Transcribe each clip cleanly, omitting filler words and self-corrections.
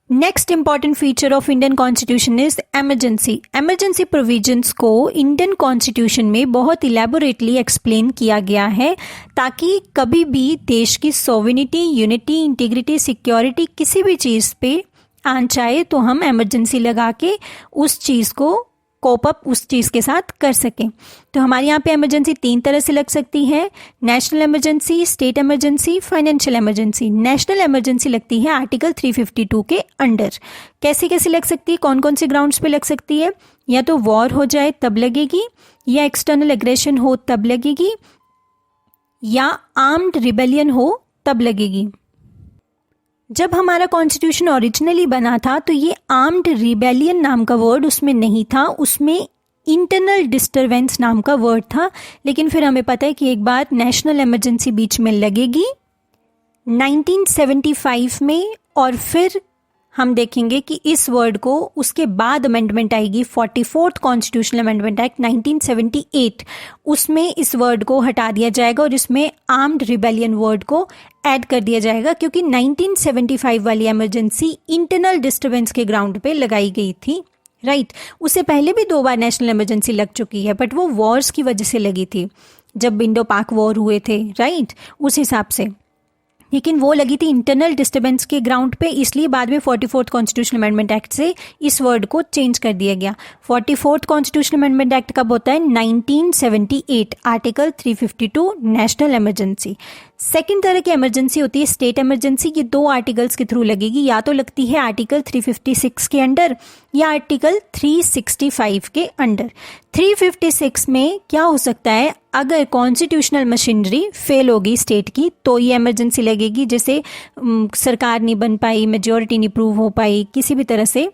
Next important feature of Indian constitution is emergency. Emergency provisions को Indian constitution में बहुत elaborately explain किया गया है ताकि कभी भी देश की सोवेनिटी, यूनिटी, इंटीग्रिटी, सिक्योरिटी किसी भी चीज़ पे आंच आए तो हम इमरजेंसी लगा के उस चीज़ को कोप अप उस चीज़ के साथ कर सकें। तो हमारे यहाँ पे इमरजेंसी 3 तरह से लग सकती है, national emergency, state emergency, financial emergency. National emergency लगती है आर्टिकल 352 के अंडर। कैसे कैसे लग सकती है, कौन कौन से ग्राउंड्स पे लग सकती है? या तो वॉर हो जाए तब लगेगी, या एक्सटर्नल एग्रेशन हो तब लगेगी, या आर्म्ड रिबेलियन हो तब लगेगी। जब हमारा कॉन्स्टिट्यूशन ओरिजिनली बना था तो ये आर्म्ड रिबेलियन नाम का वर्ड उसमें नहीं था, उसमें इंटरनल डिस्टर्बेंस नाम का वर्ड था। लेकिन फिर हमें पता है कि एक बार नेशनल इमरजेंसी बीच में लगेगी 1975 में, और फिर हम देखेंगे कि इस वर्ड को उसके बाद अमेंडमेंट आएगी 44th कॉन्स्टिट्यूशनल अमेंडमेंट एक्ट 1978, उसमें इस वर्ड को हटा दिया जाएगा और इसमें आर्म्ड रिबेलियन वर्ड को ऐड कर दिया जाएगा, क्योंकि 1975 वाली इमरजेंसी इंटरनल डिस्टर्बेंस के ग्राउंड पे लगाई गई थी, राइट। उससे पहले भी 2 बार नेशनल इमरजेंसी लग चुकी है, बट वो वॉर्स की वजह से लगी थी, जब इंडो पाक वॉर हुए थे, राइट, उस हिसाब से। लेकिन वो लगी थी इंटरनल डिस्टर्बेंस के ग्राउंड पे, इसलिए बाद में 44th कॉन्स्टिट्यूशनल अमेंडमेंट एक्ट से इस वर्ड को चेंज कर दिया गया। 44th कॉन्स्टिट्यूशनल अमेंडमेंट एक्ट कब होता है? 1978, आर्टिकल 352, नेशनल इमरजेंसी। सेकेंड तरह की इमरजेंसी होती है स्टेट इमरजेंसी। ये 2 आर्टिकल्स के थ्रू लगेगी, या तो लगती है आर्टिकल 356 के अंडर या आर्टिकल 365 के अंडर। 356 में क्या हो सकता है, अगर कॉन्स्टिट्यूशनल मशीनरी फेल होगी स्टेट की तो ये इमरजेंसी लगेगी, जैसे सरकार नहीं बन पाई, मेजॉरिटी नहीं प्रूव हो पाई किसी भी तरह से,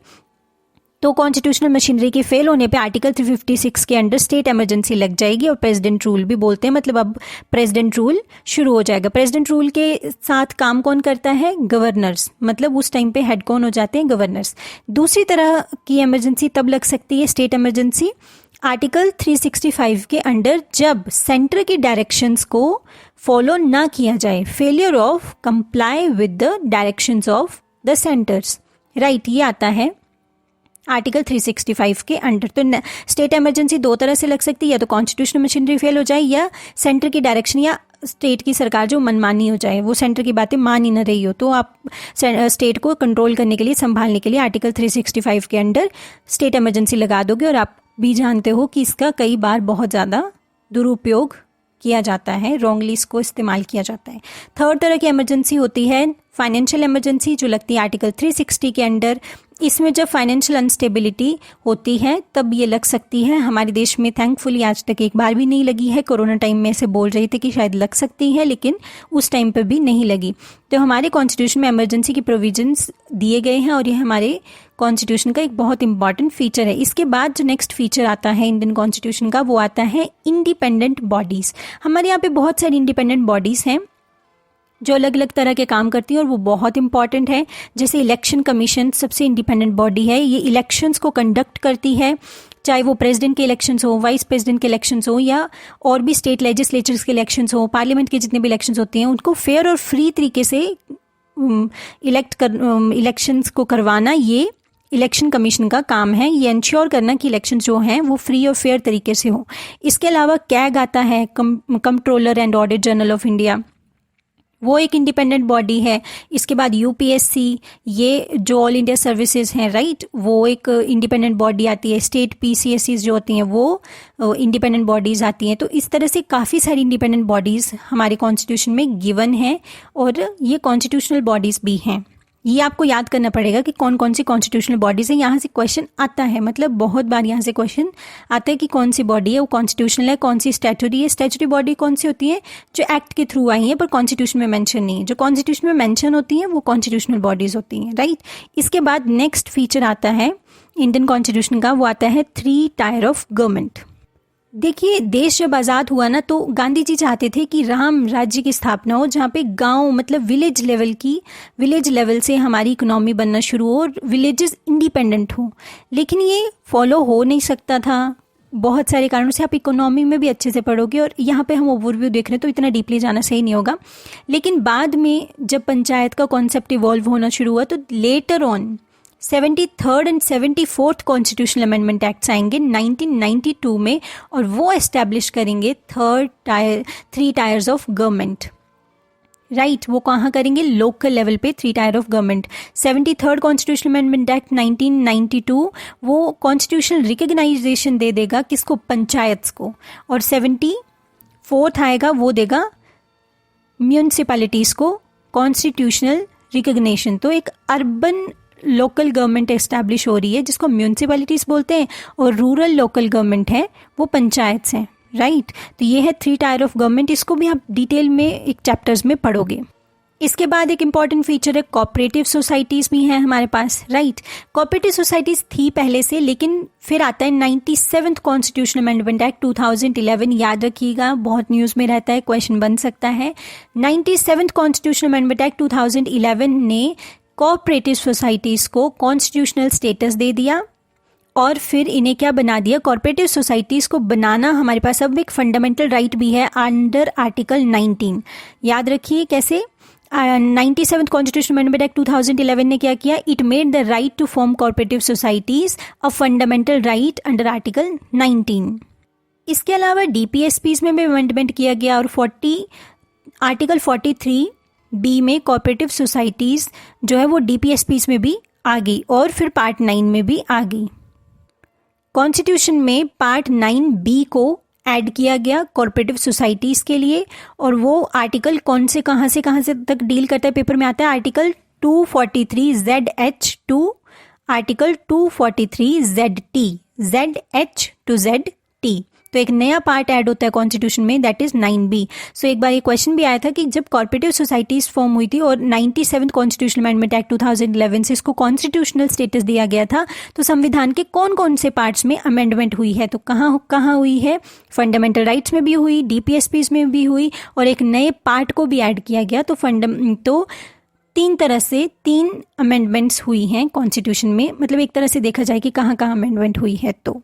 तो कॉन्स्टिट्यूशनल मशीनरी के फेल होने पे आर्टिकल 356 के अंडर स्टेट इमरजेंसी लग जाएगी और प्रेसिडेंट रूल भी बोलते हैं, मतलब अब प्रेसिडेंट रूल शुरू हो जाएगा। प्रेसिडेंट रूल के साथ काम कौन करता है? गवर्नर्स, मतलब उस टाइम पे हेड कौन हो जाते हैं? गवर्नर्स। दूसरी तरह की इमरजेंसी तब लग सकती है स्टेट इमरजेंसी आर्टिकल 365 के अंडर, जब सेंटर की डायरेक्शंस को फॉलो ना किया जाए, failure of comply with the directions of the centres, right, ये आता है आर्टिकल 365 के अंडर। तो स्टेट इमरजेंसी 2 तरह से लग सकती है, या तो कॉन्स्टिट्यूशनल मशीनरी फेल हो जाए, या सेंटर की डायरेक्शन या स्टेट की सरकार जो मनमानी हो जाए, वो सेंटर की बातें मान ही न रही हो, तो आप स्टेट को कंट्रोल करने के लिए, संभालने के लिए आर्टिकल 365 के अंडर स्टेट इमरजेंसी लगा दोगे। और आप भी जानते हो कि इसका कई बार बहुत ज़्यादा दुरुपयोग किया जाता है, रॉन्गली इसको इस्तेमाल किया जाता है। थर्ड तरह की इमरजेंसी होती है फाइनेंशियल इमरजेंसी, जो लगती है आर्टिकल 360 के अंडर। इसमें जब फाइनेंशियल अनस्टेबिलिटी होती है तब ये लग सकती है। हमारे देश में थैंकफुली आज तक एक बार भी नहीं लगी है। कोरोना टाइम में ऐसे बोल रहे थे कि शायद लग सकती है, लेकिन उस टाइम पर भी नहीं लगी। तो हमारे कॉन्स्टिट्यूशन में इमरजेंसी की प्रोविजंस दिए गए हैं और ये हमारे कॉन्स्टिट्यूशन का एक बहुत इंपॉर्टेंट फीचर है। इसके बाद जो नेक्स्ट फीचर आता है इंडियन कॉन्स्टिट्यूशन का, वो आता है इंडिपेंडेंट बॉडीज़। हमारे यहाँ पे बहुत सारी इंडिपेंडेंट बॉडीज़ हैं जो अलग अलग तरह के काम करती है और वो बहुत इंपॉर्टेंट है। जैसे इलेक्शन कमीशन सबसे इंडिपेंडेंट बॉडी है, ये इलेक्शंस को कंडक्ट करती है, चाहे वो प्रेसिडेंट के इलेक्शंस हो, वाइस प्रेसिडेंट के इलेक्शंस हो, या और भी स्टेट लेजिस्लेचर्स के इलेक्शंस हो, पार्लियामेंट के जितने भी इलेक्शंस होते हैं उनको फेयर और फ्री तरीके से इलेक्शंस को करवाना ये इलेक्शन कमीशन का काम है। ये इंश्योर करना कि इलेक्शन जो हैं वो फ्री और फेयर तरीके से हो। इसके अलावा कैग आता है, controller and audit general of India, वो एक इंडिपेंडेंट बॉडी है। इसके बाद यूपीएससी, ये जो ऑल इंडिया सर्विसेज हैं, राइट, वो एक इंडिपेंडेंट बॉडी आती है। स्टेट पीसीएससी जो होती हैं वो इंडिपेंडेंट बॉडीज़ आती हैं। तो इस तरह से काफ़ी सारी इंडिपेंडेंट बॉडीज़ हमारे कॉन्स्टिट्यूशन में गिवन है और ये कॉन्स्टिट्यूशनल बॉडीज़ भी हैं। ये आपको याद करना पड़ेगा कि कौन कौन सी कॉन्स्टिट्यूशनल बॉडीज़ हैं। यहाँ से क्वेश्चन आता है, मतलब बहुत बार यहाँ से क्वेश्चन आता है कि कौन सी बॉडी है वो कॉन्स्टिट्यूशनल है, कौन सी स्टैट्यूटरी है। स्टैट्यूटरी बॉडी कौन सी होती है? जो एक्ट के थ्रू आई हैं पर कॉन्स्टिट्यूशन में मेंशन नहीं है। जो कॉन्स्टिट्यूशन में मेंशन होती हैं वो कॉन्स्टिट्यूशनल बॉडीज़ होती हैं, राइट। इसके बाद नेक्स्ट फीचर आता है इंडियन कॉन्स्टिट्यूशन का, वो आता है 3 टायर ऑफ गवर्नमेंट। देखिए, देश जब आज़ाद हुआ ना तो गांधी जी चाहते थे कि राम राज्य की स्थापना हो, जहाँ पे गांव मतलब विलेज लेवल से हमारी इकोनॉमी बनना शुरू हो और विलेजेस इंडिपेंडेंट हो। लेकिन ये फॉलो हो नहीं सकता था, बहुत सारे कारणों से आप इकोनॉमी में भी अच्छे से पढ़ोगे, और यहाँ पे हम ओवरव्यू देख रहे हैं तो इतना डीपली जाना सही नहीं होगा। लेकिन बाद में जब पंचायत का कॉन्सेप्ट इवॉल्व होना शुरू हुआ तो later on 73rd and 74th constitutional amendment acts आएंगे 1992 में, और वो एस्टैब्लिश करेंगे three tyres of government. Right, वो कहाँ करेंगे? लोकल लेवल पे 3 tyre of government. 73rd constitutional amendment act 1992 वो कॉन्स्टिट्यूशनल रिकग्नाइजेशन दे देगा किसको? पंचायत को। और 74th आएगा, वो देगा म्यूनिसिपैलिटीज़ को कॉन्स्टिट्यूशनल रिकग्निशन। तो एक अर्बन लोकल गवर्नमेंट एस्टैब्लिश हो रही है जिसको म्यूनिसिपैलिटीज़ बोलते हैं, और रूरल लोकल गवर्नमेंट है वो पंचायत हैं। राइट, तो ये है 3 टायर ऑफ गवर्नमेंट। इसको भी आप डिटेल में एक चैप्टर्स में पढ़ोगे। इसके बाद एक इम्पॉर्टेंट फीचर है कोऑपरेटिव सोसाइटीज़ भी हैं हमारे पास। राइट, कोऑपरेटिव सोसाइटीज़ थी पहले से, लेकिन फिर आता है 97th कॉन्स्टिट्यूशनल अमेंडमेंट एक्ट 2011। याद रखिएगा, बहुत न्यूज़ में रहता है, क्वेश्चन बन सकता है। 97th कॉन्स्टिट्यूशनल अमेंडमेंट एक्ट 2011 ने कोऑपरेटिव सोसाइटीज़ को कॉन्स्टिट्यूशनल स्टेटस दे दिया, और फिर इन्हें क्या बना दिया? कॉर्पोरेटिव सोसाइटीज़ को बनाना हमारे पास अब एक फंडामेंटल राइट भी है अंडर आर्टिकल 19। याद रखिए कैसे? 97th कॉन्स्टिट्यूशनल अमेंडमेंट एक्ट 2011 ने क्या किया? It made the right to form cooperative societies a fundamental right under article 19। इसके अलावा DPSPs में भी अमेंडमेंट किया गया, और आर्टिकल 43B में कॉर्पोरेटिव सोसाइटीज़ जो है वो DPSPs में भी आ गई, और फिर पार्ट 9 में भी आ गई। कॉन्स्टिट्यूशन में पार्ट 9B को ऐड किया गया कॉर्पोरेटिव सोसाइटीज़ के लिए, और वो आर्टिकल कौन से कहाँ से तक डील करता है? पेपर में आता है article 243ZH to article 243ZT, ZH to ZT। तो एक नया पार्ट ऐड होता है कॉन्स्टिट्यूशन में, दैट इज 9B। सो एक बार ये क्वेश्चन भी आया था कि जब कॉर्पोरेटिव सोसाइटीज फॉर्म हुई थी और 97th कॉन्स्टिट्यूशनल अमेंडमेंट एक्ट 2011 से इसको कॉन्स्टिट्यूशनल स्टेटस दिया गया था, तो संविधान के कौन कौन से पार्ट्स में अमेंडमेंट हुई है? तो कहाँ हुई है? फंडामेंटल राइट्स में भी हुई, DPSPs में भी हुई, और एक नए पार्ट को भी ऐड किया गया। तो 3 तरह से 3 अमेंडमेंट्स हुई हैं कॉन्स्टिट्यूशन में, मतलब एक तरह से देखा जाए कि कहाँ अमेंडमेंट हुई है। तो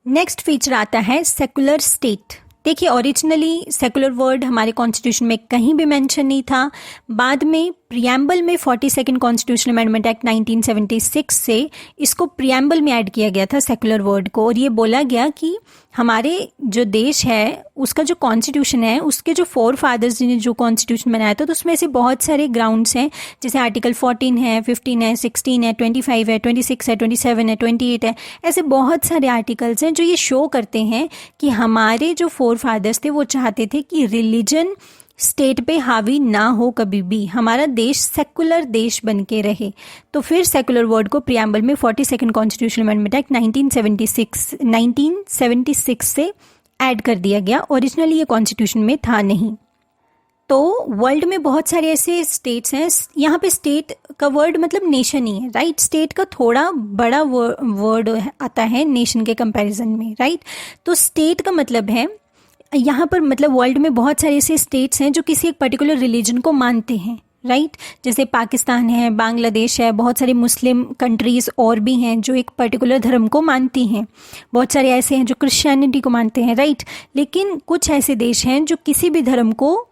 नेक्स्ट फीचर आता है सेकुलर स्टेट। देखिए, ओरिजिनली सेकुलर वर्ड हमारे कॉन्स्टिट्यूशन में कहीं भी मेंशन नहीं था। बाद में प्रियम्बल में 42nd कॉन्स्टिट्यूशनल अमेंडमेंट एक्ट 1976 से इसको प्रियम्बल में ऐड किया गया था सेकुलर वर्ड को, और ये बोला गया कि हमारे जो देश है उसका जो कॉन्स्टिट्यूशन है, उसके जो 4 फादर्स ने जो कॉन्स्टिट्यूशन बनाया था, तो उसमें ऐसे बहुत सारे ग्राउंड्स हैं, जैसे आर्टिकल 14 है, 15 है, 16 है, 25 है, 26 है, 27 है, 28 है। ऐसे बहुत सारे आर्टिकल्स हैं जो ये शो करते हैं कि हमारे जो 4 फादर्स थे वो चाहते थे कि रिलीजन स्टेट पे हावी ना हो कभी भी, हमारा देश सेकुलर देश बन के रहे। तो फिर सेकुलर वर्ड को प्रियम्बल में 42nd कॉन्स्टिट्यूशनल अमेंडमेंट एक्ट 1976 से ऐड कर दिया गया। ओरिजिनली ये कॉन्स्टिट्यूशन में था नहीं। तो वर्ल्ड में बहुत सारे ऐसे स्टेट्स हैं, यहाँ पे स्टेट का वर्ड मतलब नेशन ही है। राइट, स्टेट का थोड़ा बड़ा वर्ड आता है नेशन के कंपैरिजन में। राइट, तो स्टेट का मतलब है यहाँ पर, मतलब वर्ल्ड में बहुत सारे ऐसे स्टेट्स हैं जो किसी एक पर्टिकुलर रिलीजन को मानते हैं। राइट, जैसे पाकिस्तान है, बांग्लादेश है, बहुत सारे मुस्लिम कंट्रीज़ और भी हैं जो एक पर्टिकुलर धर्म को मानती हैं। बहुत सारे ऐसे हैं जो क्रिश्चियनिटी को मानते हैं। राइट, लेकिन कुछ ऐसे देश हैं जो किसी भी धर्म को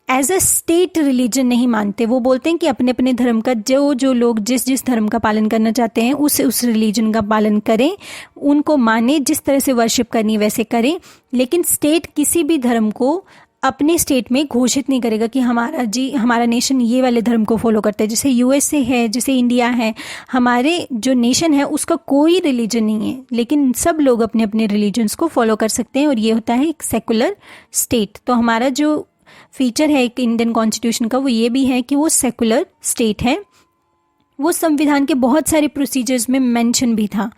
एज अ स्टेट रिलीजन नहीं मानते। वो बोलते हैं कि अपने अपने धर्म का जो लोग जिस धर्म का पालन करना चाहते हैं उस रिलीजन का पालन करें, उनको माने, जिस तरह से वर्शिप करनी वैसे करें। लेकिन स्टेट किसी भी धर्म को अपने स्टेट में घोषित नहीं करेगा कि हमारा नेशन ये वाले धर्म को फॉलो करता है। जैसे USA है, जैसे इंडिया है, हमारे जो नेशन है उसका कोई रिलीजन नहीं है, लेकिन सब लोग अपने अपने रिलीजन्स को फॉलो कर सकते हैं, और ये होता है एक सेकुलर स्टेट। तो हमारा जो फीचर है एक इंडियन कॉन्स्टिट्यूशन का, वो ये भी है कि वो सेकुलर स्टेट है। वो संविधान के बहुत सारे प्रोसीजर्स में मेंशन भी था।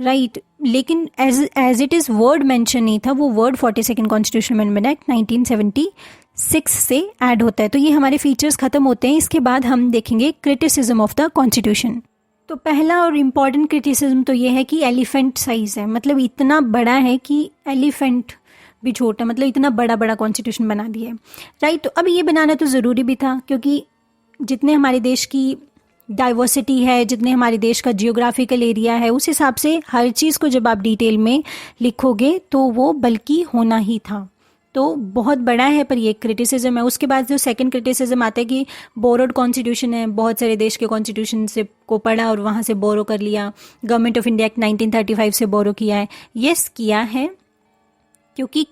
राइट, लेकिन as it is word mention नहीं था। वो word 42nd constitutional amendment act 1976 से ऐड होता है। तो ये हमारे फीचर्स खत्म होते हैं। इसके बाद हम देखेंगे क्रिटिसिज्म ऑफ द कॉन्स्टिट्यूशन। तो पहला और इम्पॉर्टेंट क्रिटिसिज्म तो ये है कि एलिफेंट साइज है, मतलब इतना बड़ा है कि एलिफेंट भी छोटा, मतलब इतना बड़ा कॉन्स्टिट्यूशन बना दिया है। राइट, तो अब ये बनाना तो ज़रूरी भी था, क्योंकि जितने हमारे देश की डाइवर्सिटी है, जितने हमारे देश का जियोग्राफिकल एरिया है, उस हिसाब से हर चीज़ को जब आप डिटेल में लिखोगे तो वो बल्कि होना ही था। तो बहुत बड़ा है, पर ये क्रिटिसिज्म है। उसके बाद जो सेकंड क्रिटिसिज्म आता है कि बोरोड कॉन्स्टिट्यूशन है, बहुत सारे देश के कॉन्स्टिट्यूशन से को पढ़ा और वहाँ से बोरो कर लिया। गवर्नमेंट ऑफ इंडिया एक्ट 1935 से बोरो किया है। यस, किया है, क्योंकि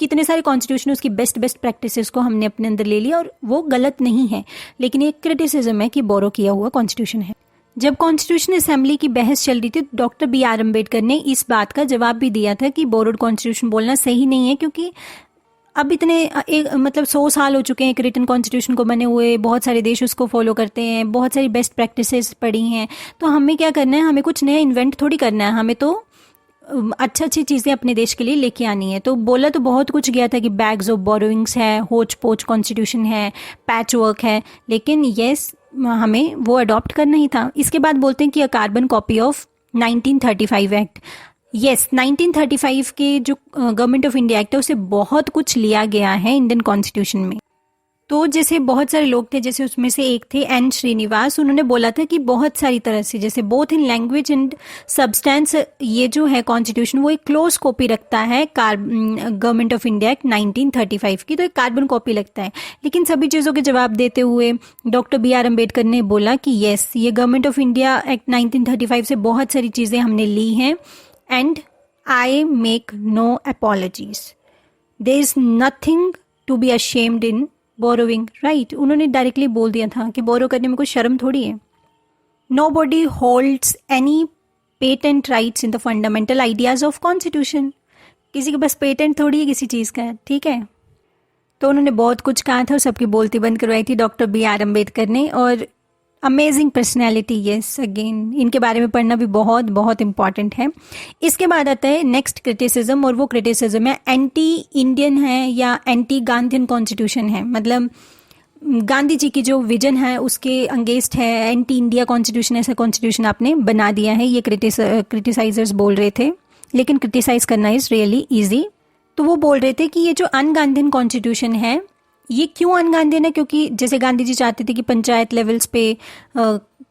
इतने सारे कॉन्स्टिट्यूशन उसकी बेस्ट प्रैक्टिसेस को हमने अपने अंदर ले लिया और वो गलत नहीं है, लेकिन एक क्रिटिसिज्म है कि बोरो किया हुआ कॉन्स्टिट्यूशन है। जब कॉन्स्टिट्यूशन असेंबली की बहस चल रही थी, डॉक्टर बी आर अम्बेडकर ने इस बात का जवाब भी दिया था कि बोरोड कॉन्स्टिट्यूशन बोलना सही नहीं है, क्योंकि अब मतलब 100 साल हो चुके हैं एक रिटन कॉन्स्टिट्यूशन को बने हुए, बहुत सारे देश उसको फॉलो करते हैं, बहुत सारी बेस्ट प्रैक्टिसेस पड़ी हैं। तो हमें क्या करना है, हमें कुछ नया इन्वेंट थोड़ी करना है, हमें तो अच्छी चीज़ें अपने देश के लिए लेके आनी है। तो बोला तो बहुत कुछ गया था कि बैग्स ऑफ बोरोइंग्स है, होच पोच कॉन्स्टिट्यूशन है, पैच वर्क है, लेकिन यस, हमें वो अडॉप्ट करना ही था। इसके बाद बोलते हैं कि a carbon copy of 1935 act. Yes, 1935 के जो गवर्नमेंट ऑफ इंडिया एक्ट है उससे बहुत कुछ लिया गया है इंडियन कॉन्स्टिट्यूशन में। तो जैसे बहुत सारे लोग थे, जैसे उसमें से एक थे एन श्रीनिवास, उन्होंने बोला था कि बहुत सारी तरह से, जैसे both in language and substance, ये जो है कॉन्स्टिट्यूशन वो एक क्लोज कॉपी रखता है गवर्नमेंट ऑफ इंडिया एक्ट 1935 की, तो एक कार्बन कॉपी लगता है। लेकिन सभी चीज़ों के जवाब देते हुए डॉक्टर बी आर अम्बेडकर ने बोला कि येस, ये गवर्नमेंट ऑफ इंडिया एक्ट 1935 से बहुत सारी चीज़ें हमने ली हैं, and I make no apologies, there is nothing to be ashamed in borrowing, right. उन्होंने डायरेक्टली बोल दिया था कि बोरो करने में कोई शर्म थोड़ी है। Nobody holds any patent rights in the fundamental ideas of constitution, किसी के पास पेटेंट थोड़ी है किसी चीज़ का, ठीक है। तो उन्होंने बहुत कुछ कहा था और सबकी बोलती बंद करवाई थी डॉक्टर बी आर अम्बेडकर ने। और अमेजिंग पर्सनैलिटी, यस, अगेन इनके बारे में पढ़ना भी बहुत बहुत इंपॉर्टेंट है। इसके बाद आता है नेक्स्ट क्रिटिसिज्म, और वो क्रिटिसिज्म है एंटी इंडियन है या एंटी गांधीयन कॉन्स्टिट्यूशन है। मतलब गांधी जी की जो विजन है उसके अंगेंस्ट है, एंटी इंडिया कॉन्स्टिट्यूशन, ऐसा कॉन्स्टिट्यूशन आपने बना दिया है, ये क्रिटिसाइजर्स बोल रहे थे। लेकिन क्रिटिसाइज करना इज़ रियली ईजी। तो वो बोल रहे थे कि ये जो अनगांधीयन कॉन्स्टिट्यूशन है, ये क्यों अनगांधीयन है, क्योंकि जैसे गांधी जी चाहते थे कि पंचायत लेवल्स पे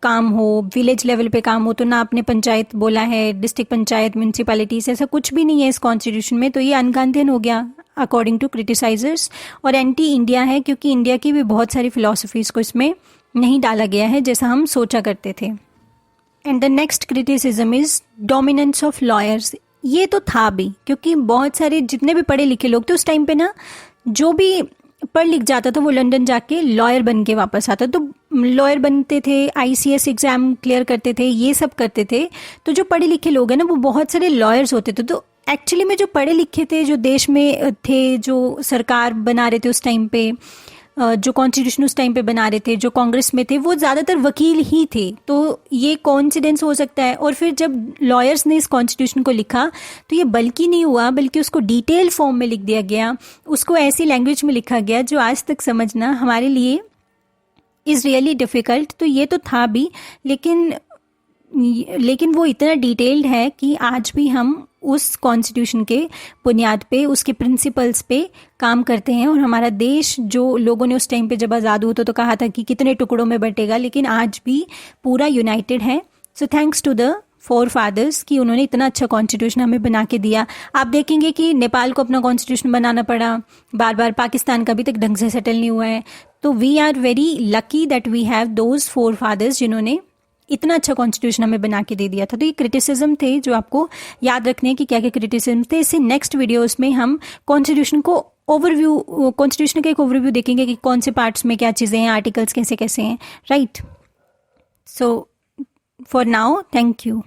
काम हो, विलेज लेवल पे काम हो, तो ना आपने पंचायत बोला है, डिस्ट्रिक्ट पंचायत, म्यूनसिपैलिटीज, ऐसा कुछ भी नहीं है इस कॉन्स्टिट्यूशन में। तो ये अनगांधीयन हो गया अकॉर्डिंग टू क्रिटिसाइजर्स। और एंटी इंडिया है, क्योंकि इंडिया की भी बहुत सारी फिलॉसफीज को इसमें नहीं डाला गया है जैसा हम सोचा करते थे। And the next criticism is dominance of lawyers. ये तो था भी, क्योंकि बहुत सारे जितने भी पढ़े लिखे लोग थे उस टाइम पे ना, जो भी पढ़ लिख जाता था वो लंदन जाके लॉयर बन के वापस आता, तो लॉयर बनते थे, आईसीएस एग्जाम क्लियर करते थे, ये सब करते थे। तो जो पढ़े लिखे लोग हैं ना, वो बहुत सारे लॉयर्स होते थे। तो एक्चुअली में जो पढ़े लिखे थे, जो देश में थे, जो सरकार बना रहे थे उस टाइम पे, जो कॉन्स्टिट्यूशन उस टाइम पे बना रहे थे, जो कांग्रेस में थे, वो ज़्यादातर वकील ही थे। तो ये कोइंसिडेंस हो सकता है। और फिर जब लॉयर्स ने इस कॉन्स्टिट्यूशन को लिखा तो ये बल्कि नहीं हुआ, बल्कि उसको डिटेल फॉर्म में लिख दिया गया, उसको ऐसी लैंग्वेज में लिखा गया जो आज तक समझना हमारे लिए इज़ रियली डिफ़िकल्ट। तो ये तो था भी, लेकिन वो इतना डिटेल्ड है कि आज भी हम उस कॉन्स्टिट्यूशन के बुनियाद पे, उसके प्रिंसिपल्स पे काम करते हैं। और हमारा देश, जो लोगों ने उस टाइम पे जब आज़ाद हुआ तो कहा था कि कितने टुकड़ों में बटेगा, लेकिन आज भी पूरा यूनाइटेड है। So thanks to the forefathers कि उन्होंने इतना अच्छा कॉन्स्टिट्यूशन हमें बना के दिया। आप देखेंगे कि नेपाल को अपना कॉन्स्टिट्यूशन बनाना पड़ा बार बार, पाकिस्तान का अभी तक ढंग से सेटल नहीं हुआ है। तो we are very lucky that we have those forefathers जिन्होंने इतना अच्छा कॉन्स्टिट्यूशन हमें बना के दे दिया था। तो ये क्रिटिसिज्म थे जो आपको याद रखने की क्या क्या क्रिटिसिज्म थे। इससे नेक्स्ट वीडियोस में हम कॉन्स्टिट्यूशन का एक ओवरव्यू देखेंगे कि कौन से पार्ट्स में क्या चीज़ें हैं, आर्टिकल्स कैसे कैसे हैं, right. So for now, thank you.